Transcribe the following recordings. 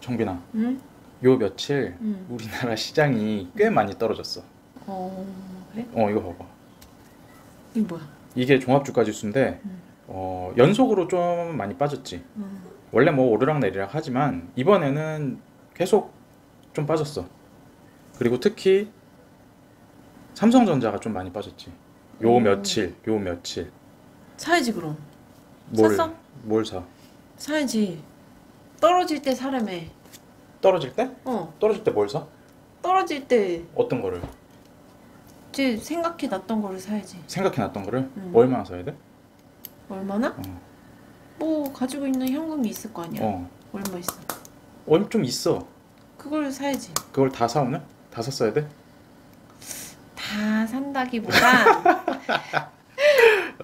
정빈아, 응? 요 며칠 응. 우리나라 시장이 꽤 많이 떨어졌어. 그래? 이거 봐봐. 이게 뭐야? 이게 종합주가지수인데 응. 연속으로 좀 많이 빠졌지. 응. 원래 뭐 오르락내리락 하지만 이번에는 계속 좀 빠졌어. 그리고 특히 삼성전자가 좀 많이 빠졌지. 요 며칠. 사야지 그럼. 뭘, 샀어? 뭘 사? 사야지. 떨어질 때 사라며. 떨어질 때? 어. 떨어질 때 뭘 사? 떨어질 때 어떤 거를? 제 생각해 놨던 거를 사야지. 생각해놨던 거를? 응. 얼마나 사야 돼? 얼마나? 어. 뭐 가지고 있는 현금이 있을 거 아니야. 얼마 있어? 좀 있어. 그걸 사야지. 그걸 다 사 오늘? 다 샀어야 돼? 다 산다기보다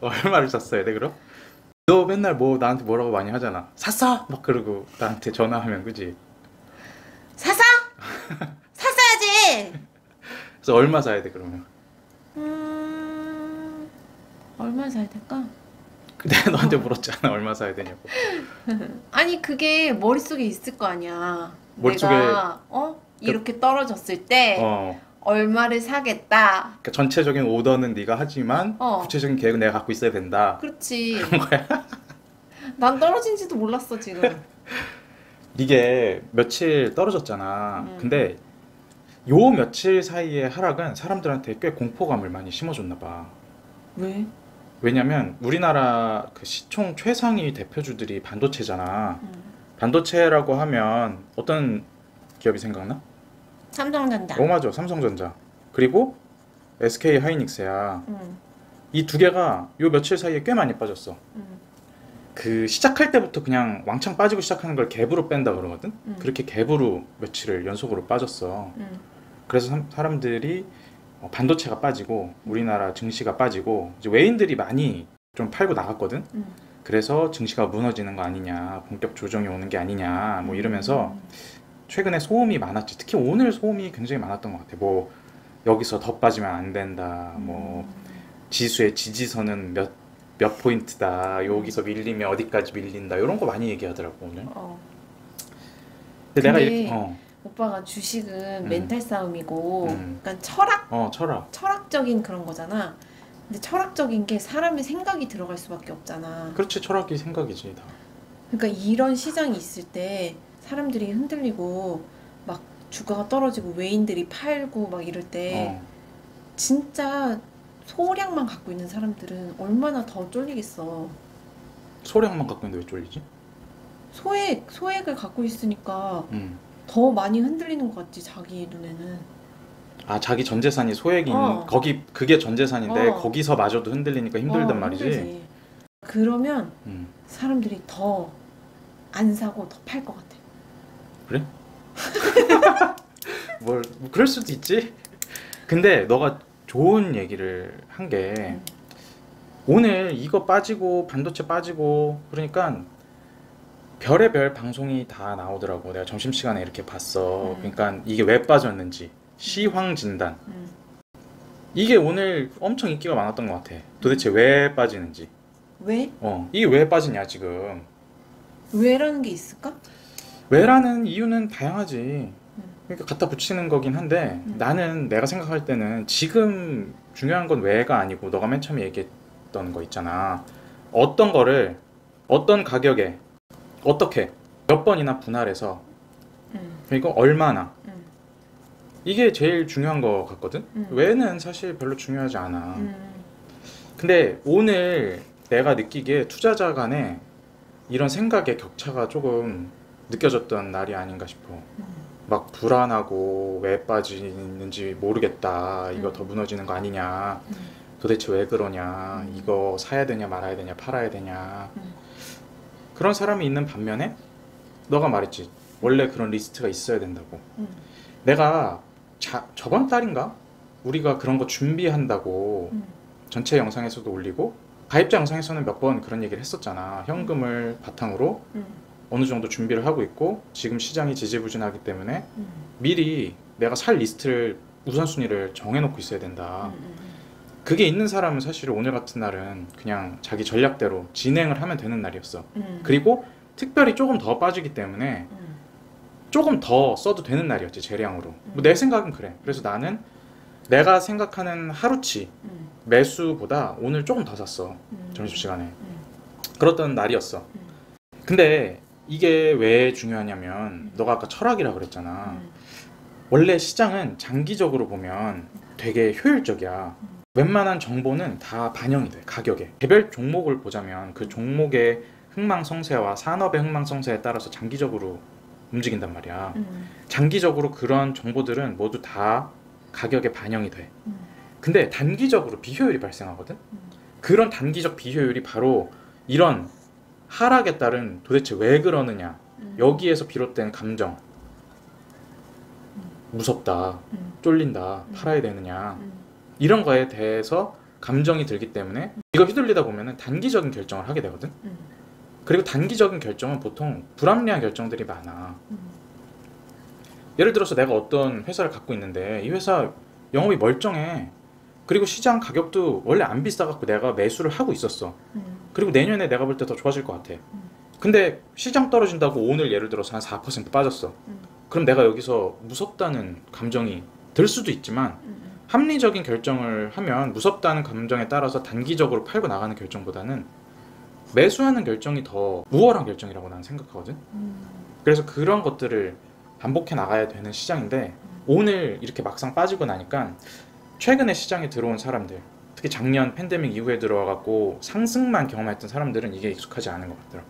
얼마를 샀어야 돼 그럼? 너 맨날 뭐 나한테 뭐라고 많이 하잖아. 샀어! 막 그러고 나한테 전화하면 그지? 사사! 샀어야지! 그래서 얼마 사야 돼 그러면? 얼마 사야 될까? 내가 너한테 물었잖아. 얼마 사야 되냐고. 아니 그게 머릿속에 있을 거 아니야. 머릿속에- 내가 이렇게 떨어졌을 때 얼마를 사겠다. 그러니까 전체적인 오더는 네가 하지만 구체적인 계획은 내가 갖고 있어야 된다. 그렇지. 그런 거야? 난 떨어진지도 몰랐어 지금. 이게 며칠 떨어졌잖아. 근데 요 며칠 사이의 하락은 사람들한테 꽤 공포감을 많이 심어줬나 봐. 왜? 왜냐면 우리나라 그 시총 최상위 대표주들이 반도체잖아. 반도체라고 하면 어떤 기업이 생각나? 삼성전자. 맞아. 삼성전자. 그리고 SK 하이닉스야. 응. 이 두 개가 요 며칠 사이에 꽤 많이 빠졌어. 그 시작할 때부터 그냥 왕창 빠지고 시작하는 걸 갭으로 뺀다 그러거든. 그렇게 갭으로 며칠을 연속으로 빠졌어. 그래서 사람들이 반도체가 빠지고 우리나라 증시가 빠지고 이제 외인들이 많이 좀 팔고 나갔거든. 그래서 증시가 무너지는 거 아니냐, 본격 조정이 오는 게 아니냐, 뭐 이러면서 최근에 소음이 많았지. 특히 오늘 소음이 굉장히 많았던 것 같아. 뭐 여기서 더 빠지면 안 된다. 뭐 지수의 지지선은 몇 포인트다. 여기서 밀리면 어디까지 밀린다. 이런 거 많이 얘기하더라고 오늘. 근데 내가 이렇게 오빠가 주식은 멘탈 싸움이고 약간 철학. 철학적인 그런 거잖아. 근데 철학적인 게 사람의 생각이 들어갈 수밖에 없잖아. 그렇지. 철학이 생각이지 다. 그러니까 이런 시장이 있을 때 사람들이 흔들리고 막 주가가 떨어지고 외인들이 팔고 막 이럴 때 진짜 소량만 갖고 있는 사람들은 얼마나 더 쫄리겠어. 소량만 갖고 있는데 왜 쫄리지? 소액을 갖고 있으니까 더 많이 흔들리는 것 같지 자기 눈에는. 자기 전 재산이 소액인 그게 전 재산인데 거기서마저도 흔들리니까 힘들단 말이지. 힘들지. 그러면 사람들이 더 안 사고 더 팔 것 같아. 그래? 뭐 그럴 수도 있지. 근데 너가 좋은 얘기를 한 게 오늘 이거 빠지고 반도체 빠지고 그러니까 별의별 방송이 다 나오더라고. 내가 점심시간에 이렇게 봤어. 그러니까 이게 왜 빠졌는지 시황 진단. 이게 오늘 엄청 인기가 많았던 것 같아. 도대체 왜 빠지는지. 왜? 이게 왜 빠지냐 지금. 왜라는 게 있을까? 왜라는 이유는 다양하지. 그러니까 갖다 붙이는 거긴 한데 나는 내가 생각할 때는 지금 중요한 건 왜가 아니고 너가 맨 처음에 얘기했던 거 있잖아. 어떤 거를 어떤 가격에 어떻게 몇 번이나 분할해서 그리고 얼마나 이게 제일 중요한 거 같거든. 왜는 사실 별로 중요하지 않아. 근데 오늘 내가 느끼기에 투자자 간에 이런 생각의 격차가 조금 느껴졌던 날이 아닌가 싶어. 막 불안하고 왜 빠지는지 모르겠다. 이거 더 무너지는 거 아니냐. 도대체 왜 그러냐. 이거 사야 되냐 말아야 되냐 팔아야 되냐. 그런 사람이 있는 반면에 너가 말했지. 원래 그런 리스트가 있어야 된다고. 내가 저번 달인가? 우리가 그런 거 준비한다고 전체 영상에서도 올리고 가입자 영상에서는 몇 번 그런 얘기를 했었잖아. 현금을 바탕으로 어느 정도 준비를 하고 있고 지금 시장이 지지부진하기 때문에 미리 내가 살 리스트를 우선순위를 정해놓고 있어야 된다. 그게 있는 사람은 사실 오늘 같은 날은 그냥 자기 전략대로 진행을 하면 되는 날이었어. 그리고 특별히 조금 더 빠지기 때문에 조금 더 써도 되는 날이었지, 재량으로. 뭐 내 생각은 그래. 그래서 나는 내가 생각하는 하루치 매수보다 오늘 조금 더 샀어, 점심시간에. 그랬던 날이었어. 근데 이게 왜 중요하냐면 너가 아까 철학이라 그랬잖아. 원래 시장은 장기적으로 보면 되게 효율적이야. 웬만한 정보는 다 반영이 돼, 가격에. 개별 종목을 보자면 그 종목의 흥망성쇠와 산업의 흥망성쇠에 따라서 장기적으로 움직인단 말이야. 장기적으로 그런 정보들은 모두 다 가격에 반영이 돼. 근데 단기적으로 비효율이 발생하거든. 그런 단기적 비효율이 바로 이런 하락에 따른 도대체 왜 그러느냐, 여기에서 비롯된 감정, 무섭다, 쫄린다, 팔아야 되느냐, 이런 거에 대해서 감정이 들기 때문에 이거 휘둘리다 보면은 단기적인 결정을 하게 되거든. 그리고 단기적인 결정은 보통 불합리한 결정들이 많아. 예를 들어서 내가 어떤 회사를 갖고 있는데 이 회사 영업이 멀쩡해. 그리고 시장 가격도 원래 안 비싸갖고 내가 매수를 하고 있었어. 그리고 내년에 내가 볼 때 더 좋아질 것 같아. 근데 시장 떨어진다고 오늘 예를 들어서 한 4% 빠졌어. 그럼 내가 여기서 무섭다는 감정이 들 수도 있지만 합리적인 결정을 하면 무섭다는 감정에 따라서 단기적으로 팔고 나가는 결정보다는 매수하는 결정이 더 우월한 결정이라고 나는 생각하거든. 그래서 그런 것들을 반복해 나가야 되는 시장인데 오늘 이렇게 막상 빠지고 나니까 최근에 시장에 들어온 사람들, 특히 작년 팬데믹 이후에 들어와갖고 상승만 경험했던 사람들은 이게 익숙하지 않은 것 같더라고.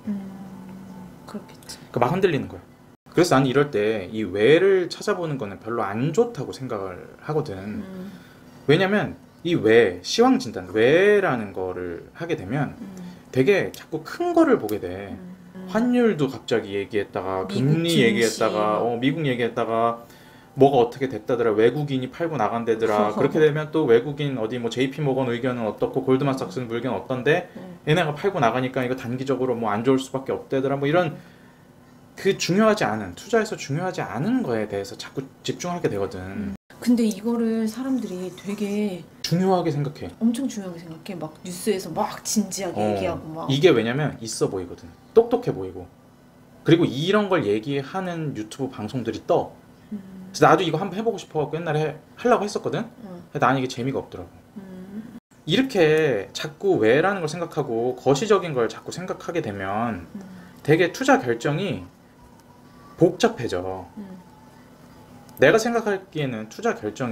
그렇겠지. 그러니까 막 흔들리는 거야. 그래서 나는 이럴 때 이 왜를 찾아보는 거는 별로 안 좋다고 생각을 하거든. 왜냐면 이 왜, 시황 진단, 왜라는 거를 하게 되면 되게 자꾸 큰 거를 보게 돼. 환율도 갑자기 얘기했다가 금리 얘기했다가 미국 얘기했다가 뭐가 어떻게 됐다더라, 외국인이 팔고 나간대더라. 그렇게 되면 또 외국인 어디 뭐 JP 모건 의견은 어떻고 골드만삭스는 의견은 어떤데 얘네가 팔고 나가니까 이거 단기적으로 뭐 안 좋을 수밖에 없대더라. 뭐 이런 그 중요하지 않은, 투자에서 중요하지 않은 거에 대해서 자꾸 집중하게 되거든. 근데 이거를 사람들이 되게 중요하게 생각해. 엄청 중요하게 생각해. 막 뉴스에서 막 진지하게 얘기하고 막. 이게 왜냐면 있어 보이거든. 똑똑해 보이고. 그리고 이런 걸 얘기하는 유튜브 방송들이 떠. 그래서 나도 이거 한번 해보고 싶어갖고 옛날에 하려고 했었거든. 근데 나는 이게 재미가 없더라고. 이렇게 자꾸 왜라는 걸 생각하고 거시적인 걸 자꾸 생각하게 되면 되게 투자 결정이 복잡해져. 내가 생각하기에는 투자 결정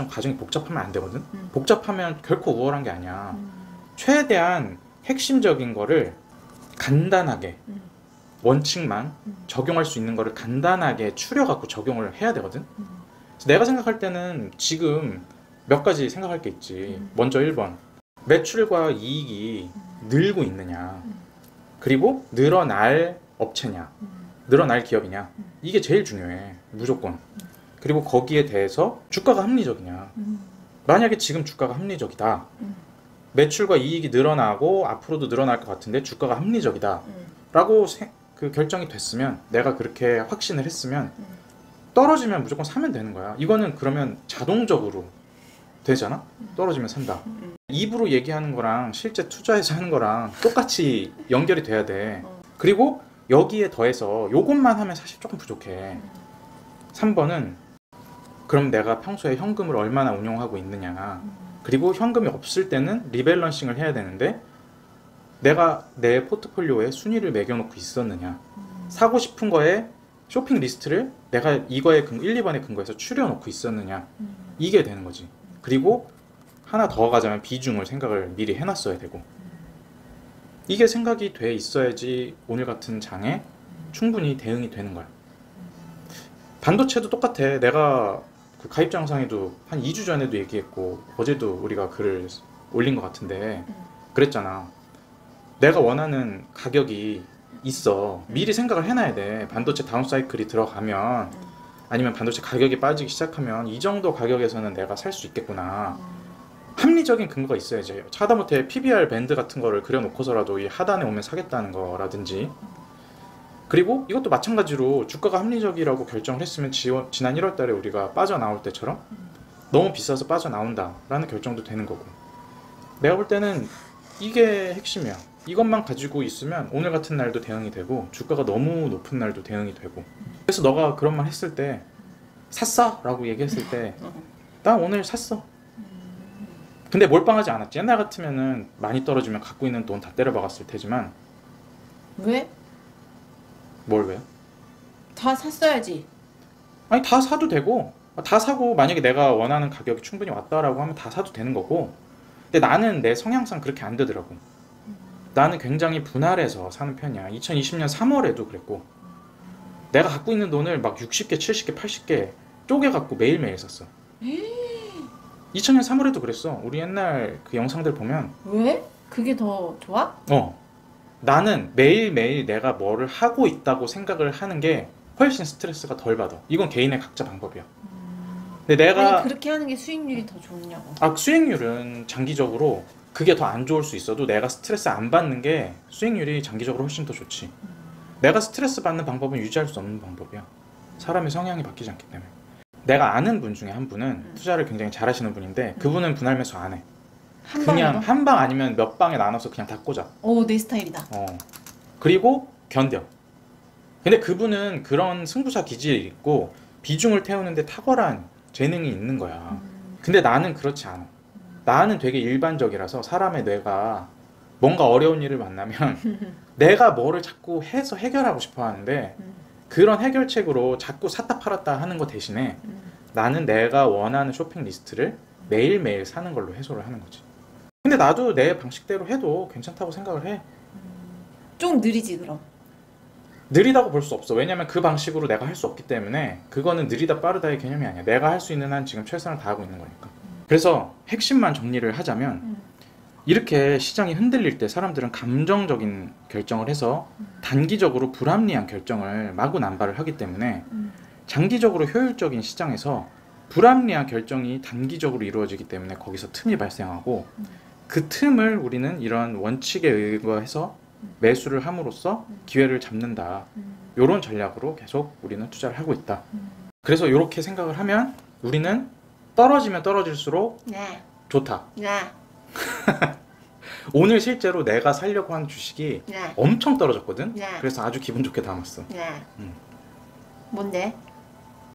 과정이 복잡하면 안 되거든. 복잡하면 결코 우월한 게 아니야. 최대한 핵심적인 거를 간단하게 원칙만 적용할 수 있는 거를 간단하게 추려갖고 적용을 해야 되거든. 그래서 내가 생각할 때는 지금 몇 가지 생각할 게 있지. 먼저 1번, 매출과 이익이 늘고 있느냐, 그리고 늘어날 업체냐, 늘어날 기업이냐, 이게 제일 중요해, 무조건. 그리고 거기에 대해서 주가가 합리적이냐. 만약에 지금 주가가 합리적이다, 매출과 이익이 늘어나고 앞으로도 늘어날 것 같은데 주가가 합리적이다 라고 그 결정이 됐으면, 내가 그렇게 확신을 했으면 떨어지면 무조건 사면 되는 거야. 이거는 그러면 자동적으로 되잖아. 떨어지면 산다. 입으로 얘기하는 거랑 실제 투자해서 하는 거랑 똑같이 연결이 돼야 돼. 그리고 여기에 더해서 요것만 하면 사실 조금 부족해. 3번은 그럼 내가 평소에 현금을 얼마나 운용하고 있느냐, 그리고 현금이 없을 때는 리밸런싱을 해야 되는데 내가 내 포트폴리오에 순위를 매겨놓고 있었느냐, 사고 싶은 거에 쇼핑 리스트를 내가 이거에 1, 2번에 근거해서 추려놓고 있었느냐, 이게 되는 거지. 그리고 하나 더 가자면 비중을 생각을 미리 해놨어야 되고, 이게 생각이 돼 있어야지 오늘 같은 장에 충분히 대응이 되는 거야. 반도체도 똑같아. 내가 그 가입자 영상에도 한 2주 전에도 얘기했고 어제도 우리가 글을 올린 것 같은데 그랬잖아. 내가 원하는 가격이 있어. 미리 생각을 해놔야 돼. 반도체 다운 사이클이 들어가면, 아니면 반도체 가격이 빠지기 시작하면 이 정도 가격에서는 내가 살 수 있겠구나. 합리적인 근거가 있어야지. 하다못해 PBR 밴드 같은 거를 그려놓고서라도 이 하단에 오면 사겠다는 거라든지. 그리고 이것도 마찬가지로 주가가 합리적이라고 결정을 했으면 지난 1월 달에 우리가 빠져나올 때처럼 너무 비싸서 빠져나온다 라는 결정도 되는 거고. 내가 볼 때는 이게 핵심이야. 이것만 가지고 있으면 오늘 같은 날도 대응이 되고 주가가 너무 높은 날도 대응이 되고. 그래서 너가 그런 말 했을 때 샀어? 라고 얘기했을 때 나 오늘 샀어. 근데 몰빵하지 않았지. 옛날 같으면은 많이 떨어지면 갖고 있는 돈 다 때려박았을 테지만. 왜? 뭘 왜요? 다 샀어야지. 아니 다 사도 되고 다 사고 만약에 내가 원하는 가격이 충분히 왔다라고 하면 다 사도 되는 거고. 근데 나는 내 성향상 그렇게 안 되더라고. 나는 굉장히 분할해서 사는 편이야. 2020년 3월에도 그랬고 내가 갖고 있는 돈을 막 60개, 70개, 80개 쪼개갖고 매일매일 썼어. 2000년 3월에도 그랬어. 우리 옛날 그 영상들 보면. 왜? 그게 더 좋아? 나는 매일매일 내가 뭐를 하고 있다고 생각을 하는 게 훨씬 스트레스가 덜 받아. 이건 개인의 각자 방법이야. 근데 내가 아니 그렇게 하는 게 수익률이 더 좋냐고. 수익률은 장기적으로 그게 더 안 좋을 수 있어도 내가 스트레스 안 받는 게 수익률이 장기적으로 훨씬 더 좋지. 내가 스트레스 받는 방법은 유지할 수 없는 방법이야. 사람의 성향이 바뀌지 않기 때문에. 내가 아는 분 중에 한 분은 투자를 굉장히 잘하시는 분인데 그분은 분할 매수 안 해. 그냥 한 방 아니면 몇 방에 나눠서 그냥 다 꽂아. 오, 내 스타일이다. 그리고 견뎌. 근데 그분은 그런 승부사 기질이 있고 비중을 태우는데 탁월한 재능이 있는 거야. 근데 나는 그렇지 않아. 나는 되게 일반적이라서 사람의 뇌가 뭔가 어려운 일을 만나면 내가 뭐를 자꾸 해서 해결하고 싶어 하는데 그런 해결책으로 자꾸 샀다 팔았다 하는 거 대신에 나는 내가 원하는 쇼핑 리스트를 매일매일 사는 걸로 해소를 하는 거지. 근데 나도 내 방식대로 해도 괜찮다고 생각을 해. 좀 느리지 그럼. 느리다고 볼 수 없어. 왜냐면 그 방식으로 내가 할 수 없기 때문에. 그거는 느리다 빠르다의 개념이 아니야. 내가 할 수 있는 한 지금 최선을 다하고 있는 거니까. 그래서 핵심만 정리를 하자면 이렇게 시장이 흔들릴 때 사람들은 감정적인 결정을 해서 단기적으로 불합리한 결정을 마구난발을 하기 때문에 장기적으로 효율적인 시장에서 불합리한 결정이 단기적으로 이루어지기 때문에 거기서 틈이 발생하고 그 틈을 우리는 이런 원칙에 의거해서 매수를 함으로써 기회를 잡는다. 이런 전략으로 계속 우리는 투자를 하고 있다. 그래서 이렇게 생각을 하면 우리는 떨어지면 떨어질수록 네. 좋다. 네. 오늘 실제로 내가 살려고 한 주식이 네. 엄청 떨어졌거든. 네. 그래서 아주 기분 좋게 담았어. 네. 뭔데?